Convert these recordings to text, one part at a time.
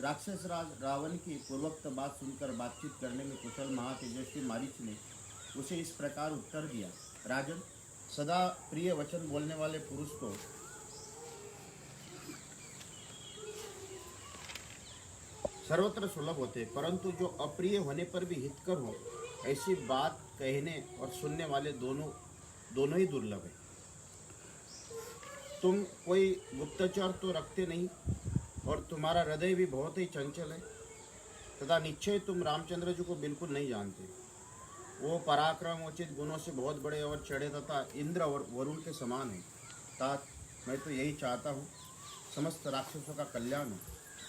राक्षस राज रावण की पूर्वोक्त बात सुनकर बातचीत करने में कुशल महातेजस्वी मारीच ने उसे इस प्रकार उत्तर दिया। राजन, सदा प्रिय वचन बोलने वाले पुरुष को सर्वत्र सुलभ होते, परंतु जो अप्रिय होने पर भी हितकर हो, ऐसी बात कहने और सुनने वाले दोनों ही दुर्लभ है। तुम कोई गुप्तचर तो रखते नहीं और तुम्हारा हृदय भी बहुत ही चंचल है, तथा निश्चय तुम रामचंद्र जी को बिल्कुल नहीं जानते। वो पराक्रमोचित गुणों से बहुत बड़े और चढ़े तथा इंद्र और वरुण के समान है। तात, मैं तो यही चाहता हूँ समस्त राक्षसों का कल्याण हो।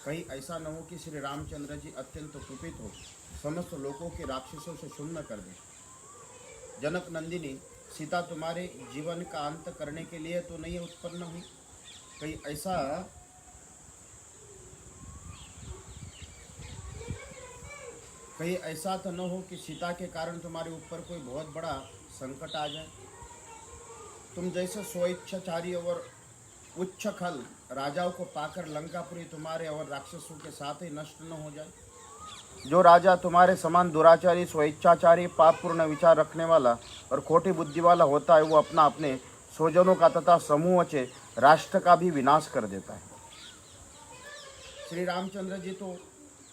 कहीं ऐसा न हो कि श्री रामचंद्र जी अत्यंत कुपित हो, समस्त लोगों के राक्षसों से शून्य कर दे। जनक नंदिनी, सीता तुम्हारे जीवन का अंत करने के लिए तो नहीं उत्पन्न हुई। कहीं ऐसा तो न हो कि सीता के कारण तुम्हारे ऊपर कोई बहुत बड़ा संकट आ जाए। तुम जैसे स्वेच्छाचारी और उच्च खल राजाओं को पाकर लंकापुरी तुम्हारे और राक्षसों के साथ ही नष्ट न हो जाए। जो राजा तुम्हारे समान दुराचारी, स्वेच्छाचारी, पापपूर्ण विचार रखने वाला और खोटी बुद्धि वाला होता है, वो अपने स्वजनों का तथा समूह से राष्ट्र का भी विनाश कर देता है। श्री रामचंद्र जी तो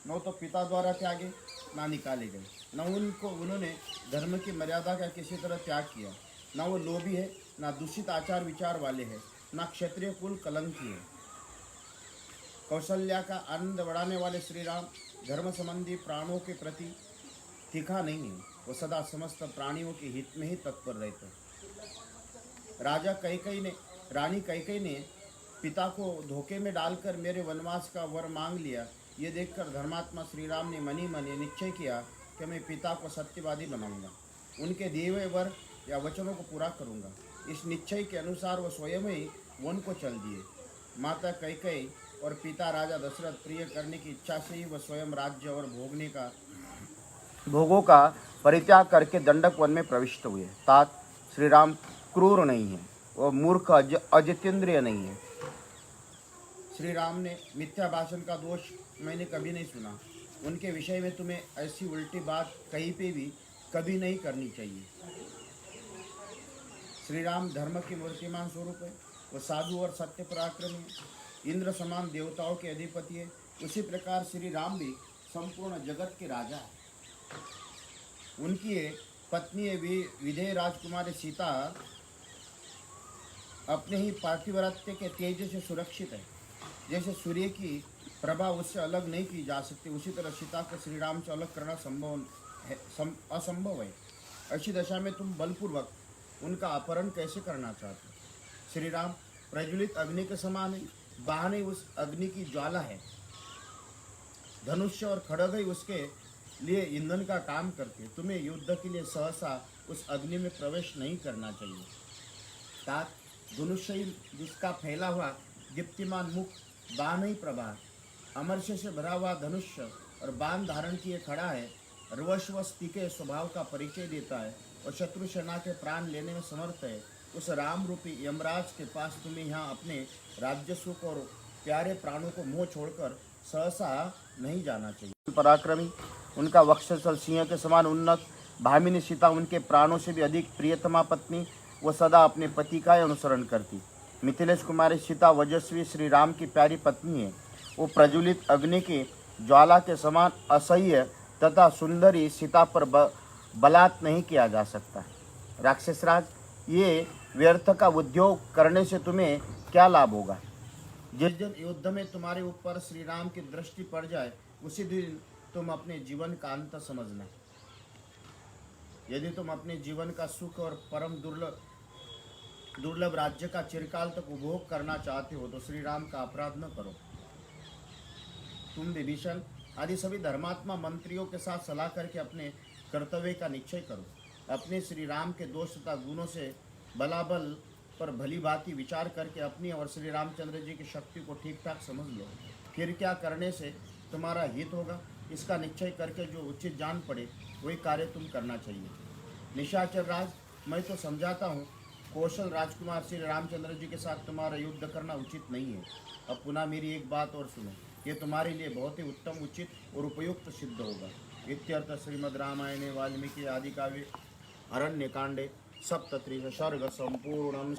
न तो पिता द्वारा त्यागे, ना निकाले गए, न उन्होंने धर्म की मर्यादा का किसी तरह त्याग किया। न वो लोभी है, ना दूषित आचार विचार वाले हैं, ना क्षत्रिय कुल कलंकी है। कौशल्या का आनंद बढ़ाने वाले श्री राम धर्म संबंधी प्राणों के प्रति तीखा नहीं है, वो सदा समस्त प्राणियों के हित में ही तत्पर रहते हैं। रानी कैकेयी ने पिता को धोखे में डालकर मेरे वनवास का वर मांग लिया। ये देखकर धर्मात्मा श्री राम ने मनी मन निश्चय किया कि मैं पिता को सत्यवादी बनाऊंगा, उनके दिए हुए वर या वचनों को पूरा करूंगा। इस निश्चय के अनुसार वो स्वयं ही वन को चल दिए। माता कैकेयी और पिता राजा दशरथ प्रिय करने की इच्छा से ही वह स्वयं राज्य और भोगों का परित्याग करके दंडक वन में प्रविष्ट हुए। तात, श्री राम क्रूर नहीं है, वह मूर्ख अजितेंद्रिय नहीं है। श्री राम ने मिथ्या भाषण का दोष मैंने कभी नहीं सुना। उनके विषय में तुम्हें ऐसी उल्टी बात कहीं पे भी कभी नहीं करनी चाहिए। श्री राम धर्म की मूर्तिमान स्वरूप है, वह साधु और सत्य पराक्रमी है, इंद्र समान देवताओं के अधिपति है। उसी प्रकार श्री राम भी संपूर्ण जगत के राजा है। उनकी पत्नी विधेय राजकुमारी सीता अपने ही पातिव्रत्य के तेज से सुरक्षित है। जैसे सूर्य की प्रभा उससे अलग नहीं की जा सकती, उसी तरह सीता को श्री राम से अलग करना असंभव है। ऐसी दशा में तुम बलपूर्वक उनका अपहरण कैसे करना चाहते हो? श्री राम प्रज्वलित अग्नि के समान है, बाण उस अग्नि की ज्वाला है, धनुष्य और खड्ग ही उसके लिए ईंधन का काम करते हैं। तुम्हें युद्ध के लिए सहसा उस अग्नि में प्रवेश नहीं करना चाहिए। तात, धनुष्य जिसका फैला हुआ दीप्तिमान मुख, बाण ही प्रभा, अमरशे से भरा हुआ धनुष्य और बाण धारण किए खड़ा है, रवश्वस्ति के स्वभाव का परिचय देता है और शत्रु सेना के प्राण लेने में समर्थ है। उस राम रूपी यमराज के पास तुम्हें यहाँ अपने राज्य सुख और प्यारे प्राणों को मोह छोड़कर सहसा नहीं जाना चाहिए। पराक्रमी, उनका वक्षस्थल सिंह के समान उन्नत, भामिनी सीता उनके प्राणों से भी अधिक प्रियतमा पत्नी, वह सदा अपने पति का ही अनुसरण करती। मिथिलेश कुमारी सीता वजस्वी श्री राम की प्यारी पत्नी है। वो प्रज्वलित अग्नि की ज्वाला के समान असह्य तथा सुंदरी सीता पर बलात् नहीं किया जा सकता। राक्षसराज, ये व्यर्थ का उद्योग करने से तुम्हें क्या लाभ होगा? जिस दिन युद्ध में तुम्हारे ऊपर श्री राम की दृष्टि पड़ जाए, उसी दिन तुम अपने जीवन का अंत समझना। यदि तुम अपने जीवन का सुख और परम दुर्लभ राज्य का चिरकाल तक उपभोग करना चाहते हो तो श्री राम का अपराध न करो। तुम विभीषण आदि सभी धर्मात्मा मंत्रियों के साथ सलाह करके अपने कर्तव्य का निश्चय करो। अपने श्री राम के दोष तथा गुणों से बलाबल पर भली भांति विचार करके अपनी और श्री रामचंद्र जी की शक्ति को ठीक ठाक समझ लो। फिर क्या करने से तुम्हारा हित होगा, इसका निश्चय करके जो उचित जान पड़े वही कार्य तुम करना चाहिए। निशाचर राज, मैं तो समझाता हूँ कौशल राजकुमार श्री रामचंद्र जी के साथ तुम्हारा युद्ध करना उचित नहीं है। अब पुनः मेरी एक बात और सुनो ये तुम्हारे लिए बहुत ही उत्तम, उचित और उपयुक्त सिद्ध होगा। इत्यर्थ श्रीमद् रामायणे वाल्मीकि आदि काव्य अरण्य कांडे सप्तत्रिश सर्ग संपूर्णम।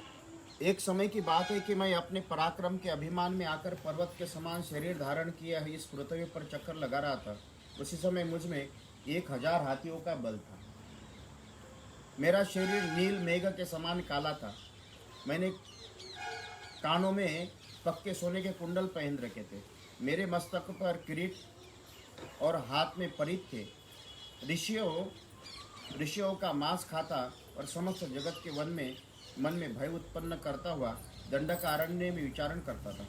एक समय की बात है कि मैं अपने पराक्रम के अभिमान में आकर पर्वत के समान शरीर धारण किए इस पृथ्वी पर चक्कर लगा रहा था। उसी समय मुझ में 1000 हाथियों का बल था। मेरा शरीर नील मेघ के समान काला था। मैंने कानों में पक्के सोने के कुंडल पहन रखे थे। मेरे मस्तक पर किरीट और हाथ में परित थे। ऋषियों का मांस खाता और समस्त जगत के मन में भय उत्पन्न करता हुआ दंडकारण्य में विचारण करता था।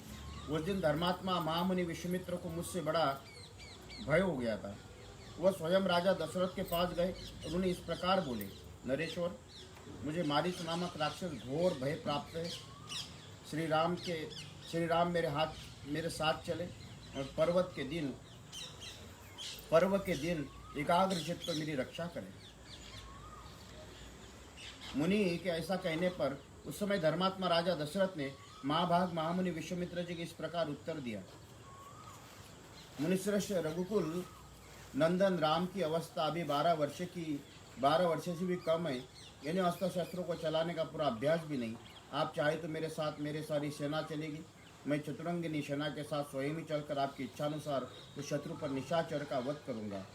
उस दिन धर्मात्मा महामुनि विश्वामित्र को मुझसे बड़ा भय हो गया था। वह स्वयं राजा दशरथ के पास गए और उन्हें इस प्रकार बोले, नरेश्वर, मुझे मारीच नामक राक्षस घोर भय प्राप्त है। श्री राम मेरे साथ चले और पर्व के दिन एकाग्र चित्त तो मेरी रक्षा करें। मुनि के ऐसा कहने पर उस समय धर्मात्मा राजा दशरथ ने महाभाग महामुनि विश्वामित्र जी को इस प्रकार उत्तर दिया। मुनिश्रेष्ठ रघुकुल नंदन राम की अवस्था अभी 12 वर्ष से भी कम है। यानी अस्त्र शस्त्रों को चलाने का पूरा अभ्यास भी नहीं। आप चाहे तो मेरे साथ मेरे सारी सेना चलेगी। मैं चतुरंगिनी सेना के साथ स्वयं ही चलकर आपकी इच्छानुसार उस शत्रु पर निशाचर का वध करूंगा।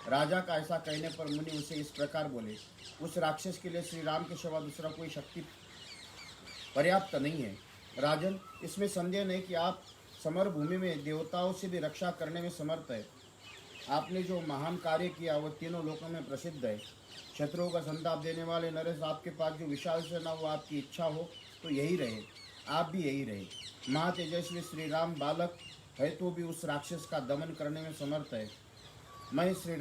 राजा का ऐसा कहने पर मुनि उसे इस प्रकार बोले, उस राक्षस के लिए श्री राम के सिवा दूसरा कोई शक्ति पर्याप्त नहीं है। राजन, इसमें संदेह नहीं कि आप समर भूमि में देवताओं से भी रक्षा करने में समर्थ है। आपने जो महान कार्य किया वह तीनों लोकों में प्रसिद्ध है। शत्रुओं का संताप देने वाले नरेश, आपके पास जो विशाल सेना वो आपकी इच्छा हो तो यही रहे, आप भी यही रहे। महातेजस्वी श्री राम बालक है तो भी उस राक्षस का दमन करने में समर्थ है। मैं श्री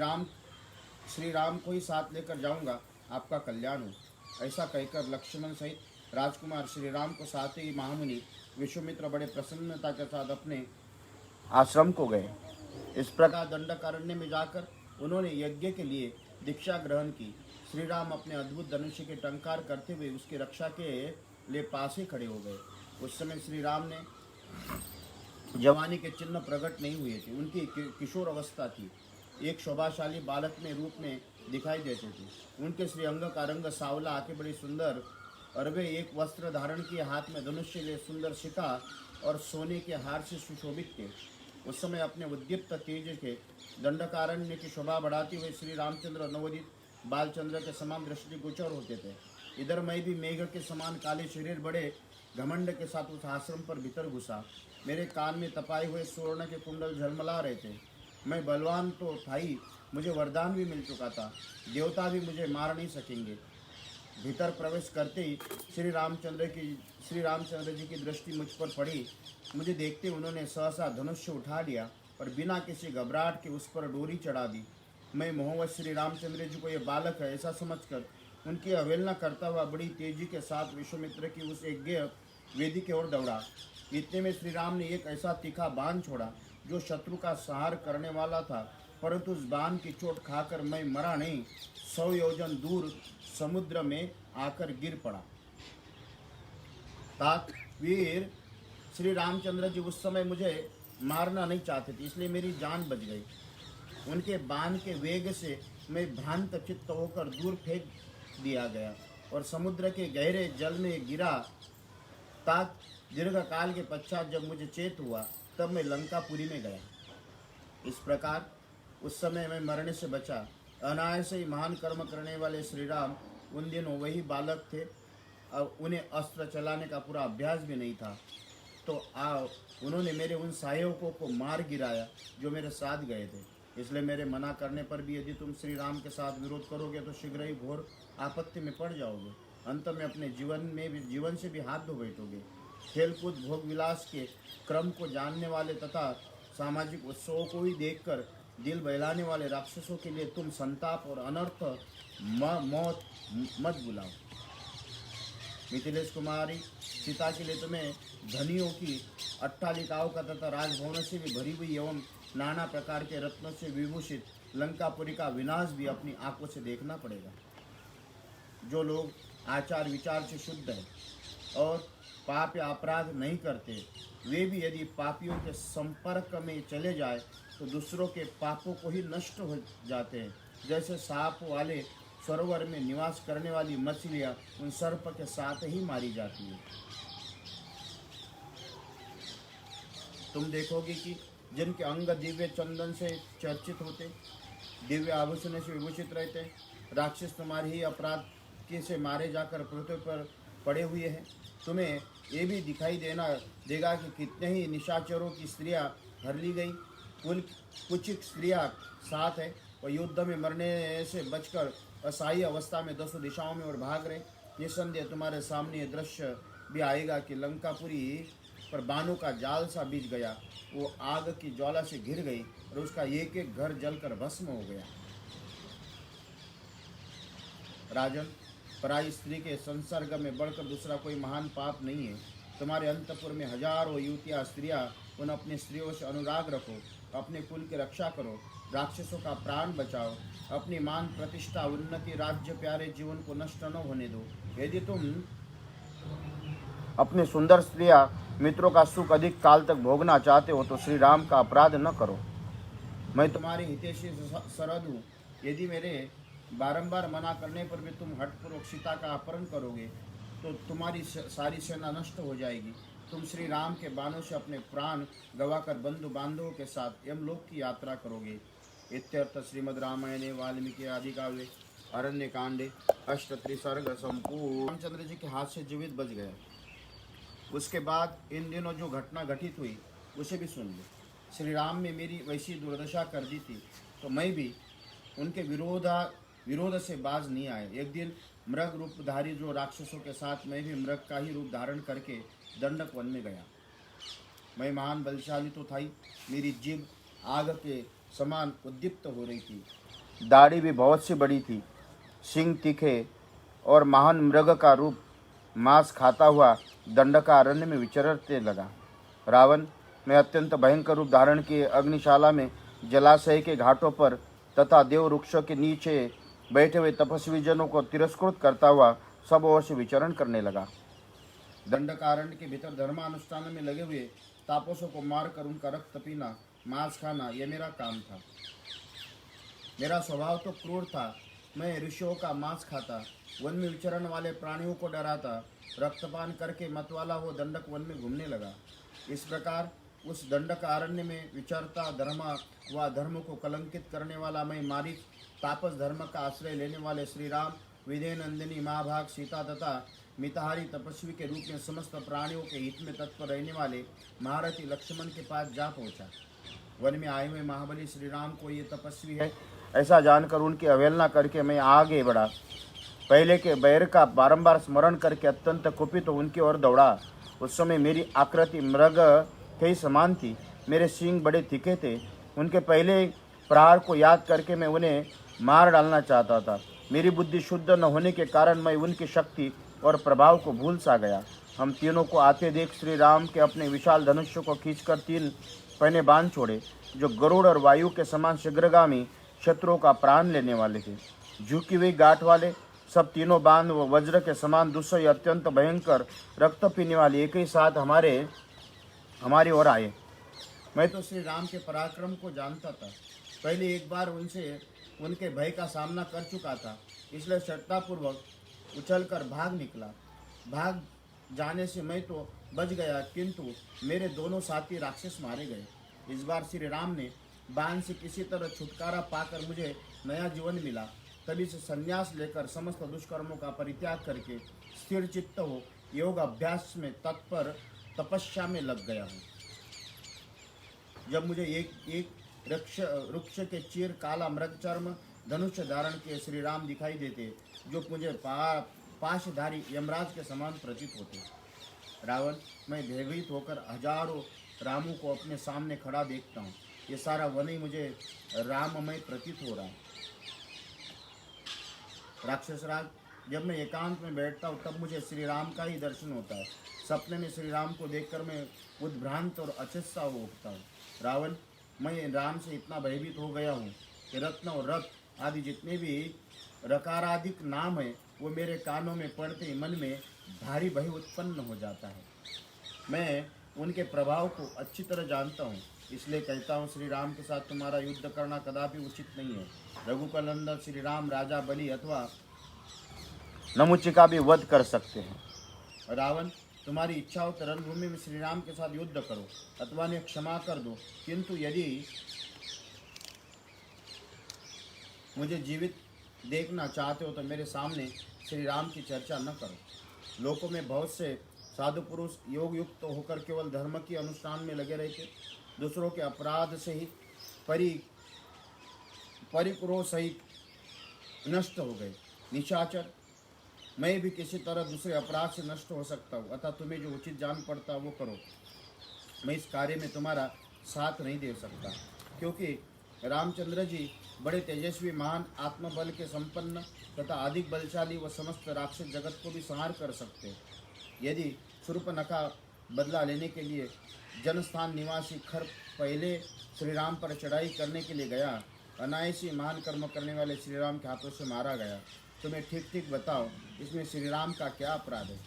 राम को ही साथ लेकर जाऊंगा, आपका कल्याण हो। ऐसा कहकर लक्ष्मण सहित राजकुमार श्री राम को साथ ही महामुनि विश्वामित्र बड़े प्रसन्नता के साथ अपने आश्रम को गए। इस प्रकार दंडकारण्य में जाकर उन्होंने यज्ञ के लिए दीक्षा ग्रहण की। श्री राम अपने अद्भुत धनुष्य के टंकार करते हुए उसकी रक्षा के लिए पास ही खड़े हो गए। उस समय श्री राम ने जवानी के चिन्ह प्रकट नहीं हुए थे। उनकी किशोर अवस्था थी। एक शोभाशाली बालक में रूप में दिखाई देते थे। उनके श्री अंग का रंग सावला, आंखें बड़ी सुंदर और वे एक वस्त्र धारण किए हाथ में धनुष्य लिए सुंदर शिखा और सोने के हार से सुशोभित थे। उस समय अपने उद्दीप्त तेज के दंडकारण्य की शोभा बढ़ाते हुए श्री रामचंद्र नवोदित बालचंद्र के समान दृष्टि गोचर होते थे। इधर मैं भी मेघ के समान काले शरीर बड़े घमंड के साथ उस आश्रम पर भीतर घुसा। मेरे कान में तपाए हुए स्वर्ण के कुंडल झलमला रहे थे। मैं बलवान तो था ही, मुझे वरदान भी मिल चुका था। देवता भी मुझे मार नहीं सकेंगे। भीतर प्रवेश करते ही श्री रामचंद्र जी की दृष्टि मुझ पर पड़ी। मुझे देखते उन्होंने सहसा धनुष्य उठा लिया और बिना किसी घबराहट के उस पर डोरी चढ़ा दी। मैं मोहवश श्री रामचंद्र जी को ये बालक है ऐसा समझकर उनकी अवहेलना करता हुआ बड़ी तेजी के साथ विश्वामित्र की उस यज्ञ वेदी की ओर दौड़ा। इतने में श्री राम ने एक ऐसा तीखा बाण छोड़ा जो शत्रु का संहार करने वाला था, परंतु उस बाण की चोट खाकर मैं मरा नहीं, 100 योजन दूर समुद्र में आकर गिर पड़ा। तात वीर श्री रामचंद्र जी उस समय मुझे मारना नहीं चाहते थे, इसलिए मेरी जान बच गई। उनके बाण के वेग से मैं भ्रांत चित्त होकर दूर फेंक दिया गया और समुद्र के गहरे जल में गिरा। तात दीर्घ काल के पश्चात जब मुझे चेत हुआ तब मैं लंकापुरी में गया। इस प्रकार उस समय मैं मरने से बचा। अनायास ही महान कर्म करने वाले श्री राम उन दिनों वही बालक थे और उन्हें अस्त्र चलाने का पूरा अभ्यास भी नहीं था। तो उन्होंने मेरे उन सहायकों को मार गिराया जो मेरे साथ गए थे। इसलिए मेरे मना करने पर भी यदि तुम श्री राम के साथ विरोध करोगे तो शीघ्र ही घोर आपत्ति में पड़ जाओगे। अंत में अपने जीवन से भी हाथ धो बैठोगे। खेलकूद भोग विलास के क्रम को जानने वाले तथा सामाजिक उत्सवों को ही देखकर दिल बहलाने वाले राक्षसों के लिए तुम संताप और अनर्थ मौत मत बुलाओ। मिथिलेश कुमारी, सीता के लिए तुम्हें धनियों की अट्टालिकाओं का तथा राजभवनों से भी भरी हुई एवं नाना प्रकार के रत्नों से विभूषित लंकापुरी का विनाश भी अपनी आंखों से देखना पड़ेगा। जो लोग आचार विचार से शुद्ध हैं और पाप या अपराध नहीं करते, वे भी यदि पापियों के संपर्क में चले जाए तो दूसरों के पापों को ही नष्ट हो जाते हैं। जैसे सांप वाले सरोवर में निवास करने वाली मछलियां उन सर्प के साथ ही मारी जाती है। तुम देखोगे कि जिनके अंग दिव्य चंदन से चर्चित होते, दिव्य आभूषण से विभूषित रहते, राक्षस तुम्हारे ही अपराध के से मारे जाकर पृथ्वी पर पड़े हुए हैं। तुम्हें ये भी दिखाई देगा कि कितने ही निशाचरों की स्त्रियां हर ली गई। कुछ स्त्रियां साथ है, वह युद्ध में मरने से बचकर असहाय अवस्था में 10 दिशाओं में और भाग रहे। निसंदेह तुम्हारे सामने ये दृश्य भी आएगा कि लंकापुरी पर बाणों का जाल सा बिछ गया, वो आग की ज्वाला से घिर गई और उसका एक एक घर जलकर भस्म हो गया। राजन, पराई स्त्री के संसर्ग में बढ़कर दूसरा कोई महान पाप नहीं है। तुम्हारे अंतपुर में हजारों युवतियां स्त्रियां, उन अपनी स्त्रियों से अनुराग रखो, अपने कुल की रक्षा करो, राक्षसों का प्राण बचाओ, अपनी मान प्रतिष्ठा उन्नति राज्य प्यारे जीवन को नष्ट न होने दो। यदि तुम अपने सुंदर स्त्रियां मित्रों का सुख अधिक काल तक भोगना चाहते हो तो श्री राम का अपराध न करो। मैं तुम्हारी हितैषी सरहद हूँ। यदि मेरे बारंबार मना करने पर भी तुम हठपूर्वक सीता का अपहरण करोगे तो तुम्हारी सारी सेना नष्ट हो जाएगी। तुम श्री राम के बाणों से अपने प्राण गवाकर बंधु बांधवों के साथ यमलोक की यात्रा करोगे। इत्यर्थ श्रीमद् रामायणे वाल्मीकि आदि काव्ये अरण्य कांडे अष्टत्रिसर्ग संपूर्ण। रामचंद्र जी के हाथ से जीवित बच गया। उसके बाद इन दिनों जो घटना घटित हुई उसे भी सुन लो। श्री राम ने मेरी वैसी दुर्दशा कर दी थी तो मैं भी उनके विरोध से बाज नहीं आए। एक दिन मृग रूपधारी जो राक्षसों के साथ मैं भी मृग का ही रूप धारण करके दंडक वन में गया। मैं महान बलशाली तो था ही, मेरी जीभ आग के समान उद्दीप्त हो रही थी, दाढ़ी भी बहुत सी बड़ी थी, सिंह तीखे और महान मृग का रूप मांस खाता हुआ दंडकारण्य में विचरते लगा। रावण, मैं अत्यंत भयंकर रूप धारण किए अग्निशाला में, जलाशय के घाटों पर तथा देव वृक्षों के नीचे बैठे हुए तपस्वी जनों को तिरस्कृत करता हुआ सब ओर से विचरण करने लगा। दंडकारण्य के भीतर धर्मानुष्ठान में लगे हुए तापसों को मारकर उनका रक्त पीना, मांस खाना, यह मेरा काम था। मेरा स्वभाव तो क्रूर था। मैं ऋषियों का मांस खाता, वन में विचरण वाले प्राणियों को डराता, रक्तपान करके मतवाला वो दंडक वन में घूमने लगा। इस प्रकार उस दंडक अरण्य में विचरता धर्म व धर्म को कलंकित करने वाला मैं मारीच, तापस धर्म का आश्रय लेने वाले श्री राम, विजय नंदिनी महाभाग सीता तथा मिताहारी तपस्वी के रूप में समस्त प्राणियों के हित में तत्पर रहने वाले महारथी लक्ष्मण के पास जा पहुंचा। वन में आए हुए महाबली श्री राम को ये तपस्वी है ऐसा जानकर उनकी अवहेलना करके मैं आगे बढ़ा। पहले के बैर का बारंबार स्मरण करके अत्यंत कुपित तो उनकी ओर दौड़ा। उस समय मेरी आकृति मृग के ही समान थी, मेरे सींग बड़े तीखे थे। उनके पहले प्रहार को याद करके मैं उन्हें मार डालना चाहता था। मेरी बुद्धि शुद्ध न होने के कारण मैं उनकी शक्ति और प्रभाव को भूल सा गया। हम तीनों को आते देख श्री राम के अपने विशाल धनुष्य को खींचकर 3 पहने बांध छोड़े, जो गरुड़ और वायु के समान शीघ्रगामी शत्रुओं का प्राण लेने वाले थे। झुकी हुई गांठ वाले सब तीनों बांध व वज्र के समान दुस्सह अत्यंत भयंकर रक्त पीने वाले एक ही साथ हमारी ओर आए। मैं तो श्री राम के पराक्रम को जानता था, पहले एक बार उनके भय का सामना कर चुका था, इसलिए श्रद्धापूर्वक उछलकर भाग निकला। भाग जाने से मैं तो बच गया, किंतु मेरे दोनों साथी राक्षस मारे गए। इस बार श्री राम ने बाण से किसी तरह छुटकारा पाकर मुझे नया जीवन मिला। तभी से संन्यास लेकर समस्त दुष्कर्मों का परित्याग करके स्थिर चित्त हो योग अभ्यास में तत्पर तपस्या में लग गया हूँ। जब मुझे एक वृक्ष के चीर काला मृग चर्म धनुष्य धारण के श्री राम दिखाई देते, जो मुझे पाशधारी यमराज के समान प्रतीत होते। रावण, मैं भयभीत होकर हजारों रामों को अपने सामने खड़ा देखता हूँ। ये सारा वन ही मुझे राममय प्रतीत हो रहा है। राक्षस राज, जब मैं एकांत में बैठता हूँ तब मुझे श्री राम का ही दर्शन होता है। सपने में श्री राम को देखकर मैं उद्भ्रांत और अचेत सा हो उठता हूँ। रावण, मैं राम से इतना भयभीत हो गया हूँ कि रत्न और रथ आदि जितने भी रकाराधिक नाम है वो मेरे कानों में पड़ते ही मन में भारी भय उत्पन्न हो जाता है। मैं उनके प्रभाव को अच्छी तरह जानता हूँ, इसलिए कहता हूँ श्री राम के साथ तुम्हारा युद्ध करना कदापि उचित नहीं है। रघुकुलनंदन श्री राम राजा बलि अथवा नमुचिका भी वध कर सकते हैं। रावण, तुम्हारी इच्छा हो तो रणभूमि में श्री राम के साथ युद्ध करो अथवा उन्हें क्षमा कर दो, किंतु यदि मुझे जीवित देखना चाहते हो तो मेरे सामने श्री राम की चर्चा न करो। लोकों में बहुत से साधु पुरुष योग युक्त होकर केवल धर्म की अनुष्ठान में लगे रहते, दूसरों के अपराध से ही परिक्रोह सहित नष्ट हो गए। निशाचर, मैं भी किसी तरह दूसरे अपराध से नष्ट हो सकता हूँ, अतः तुम्हें जो उचित जान पड़ता वो करो। मैं इस कार्य में तुम्हारा साथ नहीं दे सकता, क्योंकि रामचंद्र जी बड़े तेजस्वी, महान आत्मबल के संपन्न तथा अधिक बलशाली व समस्त राक्षस जगत को भी संहार कर सकते हैं। यदि शूर्पणखा बदला लेने के लिए जनस्थान निवासी खर पहले श्री राम पर चढ़ाई करने के लिए गया, अनायासी महान कर्म करने वाले श्री राम के हाथों से मारा गया, तुम्हें ठीक ठीक बताओ इसमें श्री राम का क्या अपराध है?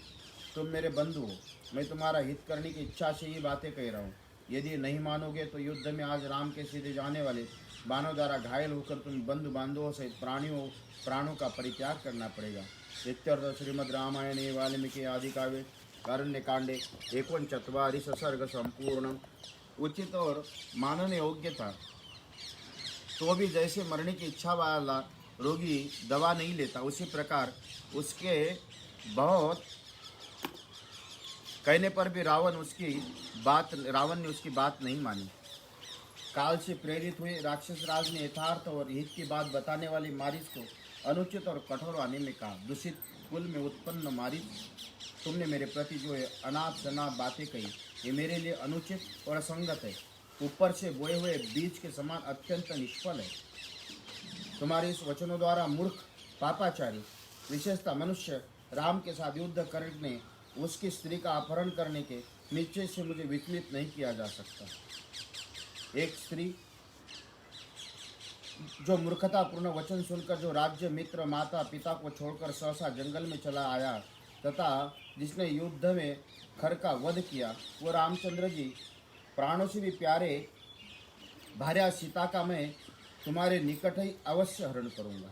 तुम मेरे बंधु हो, मैं तुम्हारा हित करने की इच्छा से ये बातें कह रहा हूँ। यदि नहीं मानोगे तो युद्ध में आज राम के सीधे जाने वाले बाणों द्वारा घायल होकर तुम बंधु बांधवों सहित प्राणों का परित्याग करना पड़ेगा। इत्यर्थ श्रीमद् रामायणे वाल्मीकि आदि काव्ये कारण्यकांडे 49 सर्ग संपूर्ण। उचित और मानने योग्य था, तो भी जैसे मरने की इच्छा वाला रोगी दवा नहीं लेता, उसी प्रकार उसके बहुत कहने पर भी रावण ने उसकी बात नहीं मानी। काल से प्रेरित हुए राक्षस राज ने यथार्थ और हित की बात बताने वाली मारीच को अनुचित और कठोर वाणी में कहा। दूषित कुल में उत्पन्न मारीच, तुमने मेरे प्रति जो अनाप शनाप बातें कही, ये मेरे लिए अनुचित और असंगत है, ऊपर से बोए हुए बीज के समान अत्यंत निष्फल है। तुम्हारे इस वचनों द्वारा मूर्ख पापाचारी, विशेषतः मनुष्य राम के साथ युद्ध करने, उसकी स्त्री का अपहरण करने के निश्चय से मुझे विचलित नहीं किया जा सकता। एक स्त्री जो मूर्खतापूर्ण वचन सुनकर जो राज्य, मित्र, माता पिता को छोड़कर सहसा जंगल में चला आया तथा जिसने युद्ध में खर का वध किया, वो रामचंद्र जी प्राणों से भी प्यारे भार्या सीता का मैं तुम्हारे निकट ही अवश्य हरण करूंगा।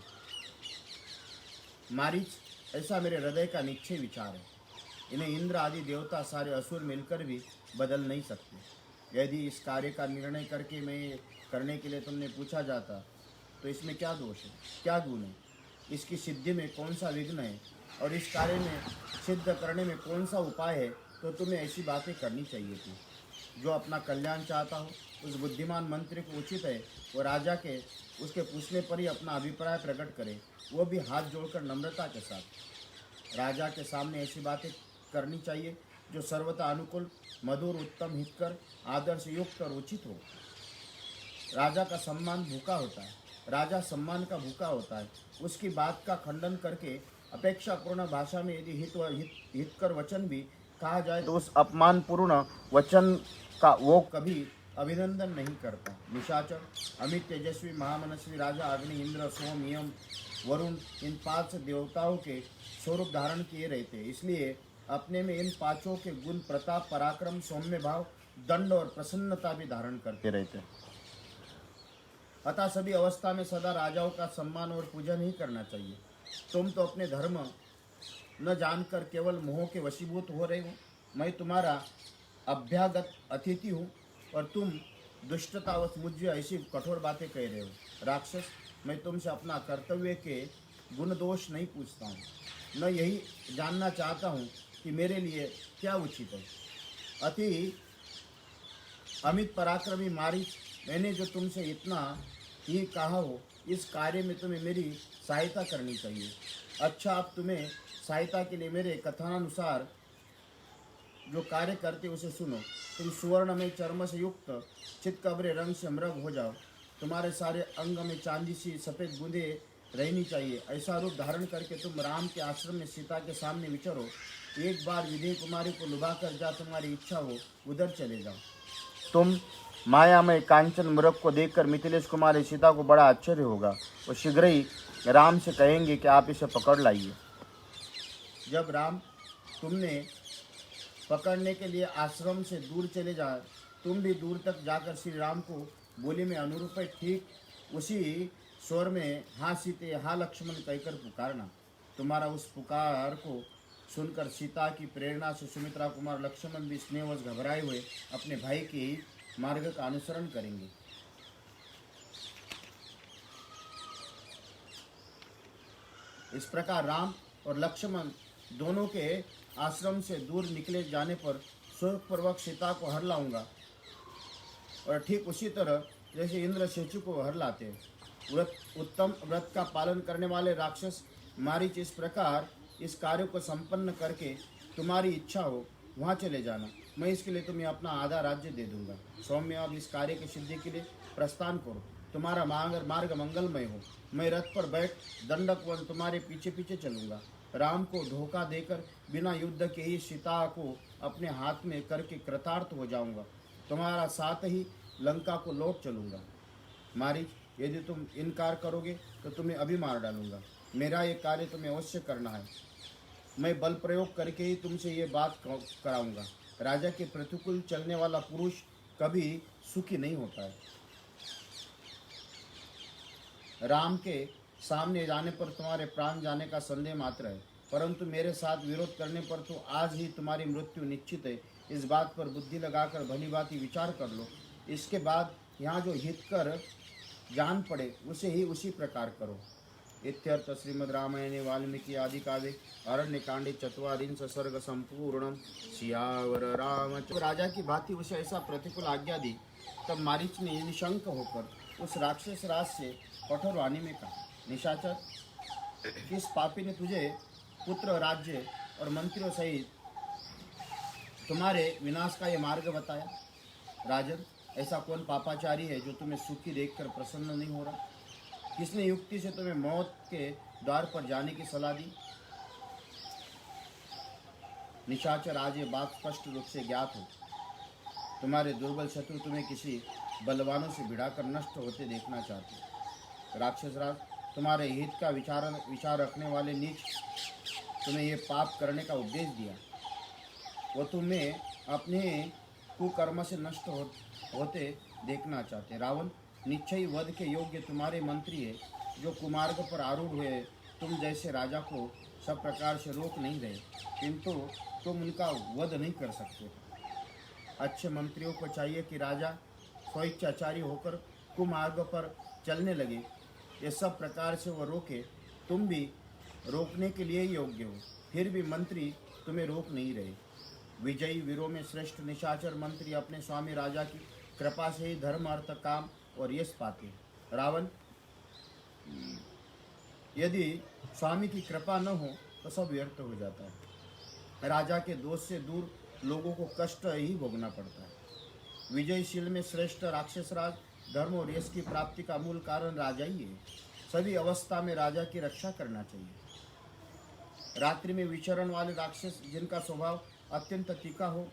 मारीच, ऐसा मेरे हृदय का निश्चय विचार है। इन्हें इंद्र आदि देवता सारे असुर मिलकर भी बदल नहीं सकते। यदि इस कार्य का निर्णय करने के लिए तुमने पूछा जाता तो इसमें क्या दोष है, क्या गुण है, इसकी सिद्धि में कौन सा विघ्न है और इस कार्य में सिद्ध करने में कौन सा उपाय है, तो तुम्हें ऐसी बातें करनी चाहिए थी। जो अपना कल्याण चाहता हो उस बुद्धिमान मंत्री को उचित है वो राजा के उसके पूछने पर ही अपना अभिप्राय प्रकट करे, वो भी हाथ जोड़कर नम्रता के साथ। राजा के सामने ऐसी बातें करनी चाहिए जो सर्वथा अनुकूल, मधुर, उत्तम, हितकर, आदर्श युक्त और उचित हो। राजा का सम्मान भूखा होता है, राजा सम्मान का भूखा होता है। उसकी बात का खंडन करके अपेक्षापूर्ण भाषा में यदि हितकर वचन भी कहा जाए तो उस अपमानपूर्ण वचन का वो कभी अभिनंदन नहीं करता। निशाचर, अमित तेजस्वी महामनस्वी राजा अग्नि, इंद्र, सोम, यम, वरुण, इन 5 देवताओं के स्वरूप धारण किए रहते, इसलिए अपने में इन 5 के गुण, प्रताप, पराक्रम, सौम्य भाव, दंड और प्रसन्नता भी धारण करते रहते। अतः सभी अवस्था में सदा राजाओं का सम्मान और पूजन ही करना चाहिए। तुम तो अपने धर्म न जानकर केवल मोह के वशीभूत हो रहे हो। मैं तुम्हारा अभ्यागत अतिथि हूँ और तुम दुष्टतावश मुझे ऐसी कठोर बातें कह रहे हो। राक्षस, मैं तुमसे अपना कर्तव्य के गुण दोष नहीं पूछता हूँ, न यही जानना चाहता हूँ कि मेरे लिए क्या उचित है। अति अमित पराक्रमी मारीच, मैंने जो तुमसे इतना ही कहा हो, इस कार्य में तुम्हें मेरी सहायता करनी चाहिए। अच्छा, अब तुम्हें सहायता के लिए मेरे कथनानुसार जो कार्य करते उसे सुनो। तुम सुवर्ण में चर्म से युक्त चितकबरे रंग से मृग हो जाओ। तुम्हारे सारे अंग में चांदी सी सफ़ेद बूंदे रहनी चाहिए। ऐसा रूप धारण करके तुम राम के आश्रम में सीता के सामने विचरो। एक बार विदेह कुमारी को लुभा कर जा तुम्हारी इच्छा हो उधर चले जाओ। तुम माया में कांचन मृग को देखकर मिथिलेश कुमारी सीता को बड़ा आश्चर्य होगा। वो शीघ्र ही राम से कहेंगे कि आप इसे पकड़ लाइए। जब राम तुमने पकड़ने के लिए आश्रम से दूर चले जाए। तुम भी दूर तक जाकर श्री राम को बोली में अनुरूप ठीक उसी स्वर में हाँ सीते हाँ लक्ष्मण कहकर पुकारना। तुम्हारा उस पुकार को सुनकर सीता की प्रेरणा से सुमित्रा कुमार लक्ष्मण भी स्नेहवश घबराए हुए अपने भाई के मार्ग का अनुसरण करेंगे। इस प्रकार राम और लक्ष्मण दोनों के आश्रम से दूर निकले जाने पर सुखपूर्वक सीता को हर लाऊंगा, और ठीक उसी तरह जैसे इंद्र शेचु को हर लाते उत्तम व्रत का पालन करने वाले राक्षस मारीच इस प्रकार इस कार्य को संपन्न करके तुम्हारी इच्छा हो वहाँ चले जाना। मैं इसके लिए तुम्हें अपना आधा राज्य दे दूंगा। सौम्य, अब इस कार्य की सिद्धि के लिए प्रस्थान करो। तुम्हारा मार्ग मंगलमय हो। मैं रथ पर बैठ दंडक वन तुम्हारे पीछे पीछे चलूंगा। राम को धोखा देकर बिना युद्ध के ही सीता को अपने हाथ में करके कृतार्थ हो जाऊंगा। तुम्हारा साथ ही लंका को लौट चलूंगा। मारीच, यदि तुम इनकार करोगे तो तुम्हें अभी मार डालूंगा। मेरा ये कार्य तुम्हें अवश्य करना है। मैं बल प्रयोग करके ही तुमसे ये बात कराऊंगा। राजा के प्रतिकूल चलने वाला पुरुष कभी सुखी नहीं होता है। राम के सामने जाने पर तुम्हारे प्राण जाने का संदेह मात्र है, परंतु मेरे साथ विरोध करने पर तो आज ही तुम्हारी मृत्यु निश्चित है। इस बात पर बुद्धि लगाकर भली भांति विचार कर लो। इसके बाद यहाँ जो हित कर जान पड़े उसे ही उसी प्रकार करो। इत्यर्थ श्रीमद् रामायणे वाल्मीकि आदि काव्ये अरण्य कांडे 44 सर्ग संपूर्णम। सियावर राम। राजा की भांति उसे ऐसा प्रतिकूल आज्ञा दी। तब मारीच ने निशंक होकर उस राक्षस राज से कठोर वाणी में कहा, निशाचर, किस पापी ने तुझे पुत्र, राज्य और मंत्रियों सहित तुम्हारे विनाश का ये मार्ग बताया? राजन, ऐसा कौन पापाचारी है जो तुम्हें सुखी देखकर प्रसन्न नहीं हो रहा? किसने युक्ति से तुम्हें मौत के द्वार पर जाने की सलाह दी? निशाचर, आज ये बात स्पष्ट रूप से ज्ञात हो। तुम्हारे दुर्बल शत्रु तुम्हें किसी बलवानों से भिड़ाकर नष्ट होते देखना चाहते। राक्षस राज, तुम्हारे हित का विचार रखने वाले नीच तुम्हें ये पाप करने का उपदेश दिया। वो तुम्हें अपने कुकर्म से नष्ट होते देखना चाहते। रावण, निश्चय वध के योग्य तुम्हारे मंत्री है जो कुमार्ग पर आरूढ़ हुए। तुम जैसे राजा को सब प्रकार से रोक नहीं रहे, किंतु तुम उनका वध नहीं कर सकते। अच्छे मंत्रियों को चाहिए कि राजा स्वेच्छाचारी होकर कुमार्ग पर चलने लगे, ये सब प्रकार से वो रोके। तुम भी रोकने के लिए योग्य हो, फिर भी मंत्री तुम्हें रोक नहीं रहे। विजयी वीरों में श्रेष्ठ निशाचर मंत्री अपने स्वामी राजा की कृपा से ही धर्म, अर्थ, काम और यश पाते। रावण, यदि स्वामी की कृपा न हो तो सब व्यर्थ हो जाता है। राजा के दोष से दूर लोगों को कष्ट ही भोगना पड़ता है। विजयशील में श्रेष्ठ राक्षस राज धर्म और यश की प्राप्ति का मूल कारण राजा ही है। सभी अवस्था में राजा की रक्षा करना चाहिए। रात्रि में विचरण वाले राक्षस जिनका स्वभाव अत्यंत तीखा हो,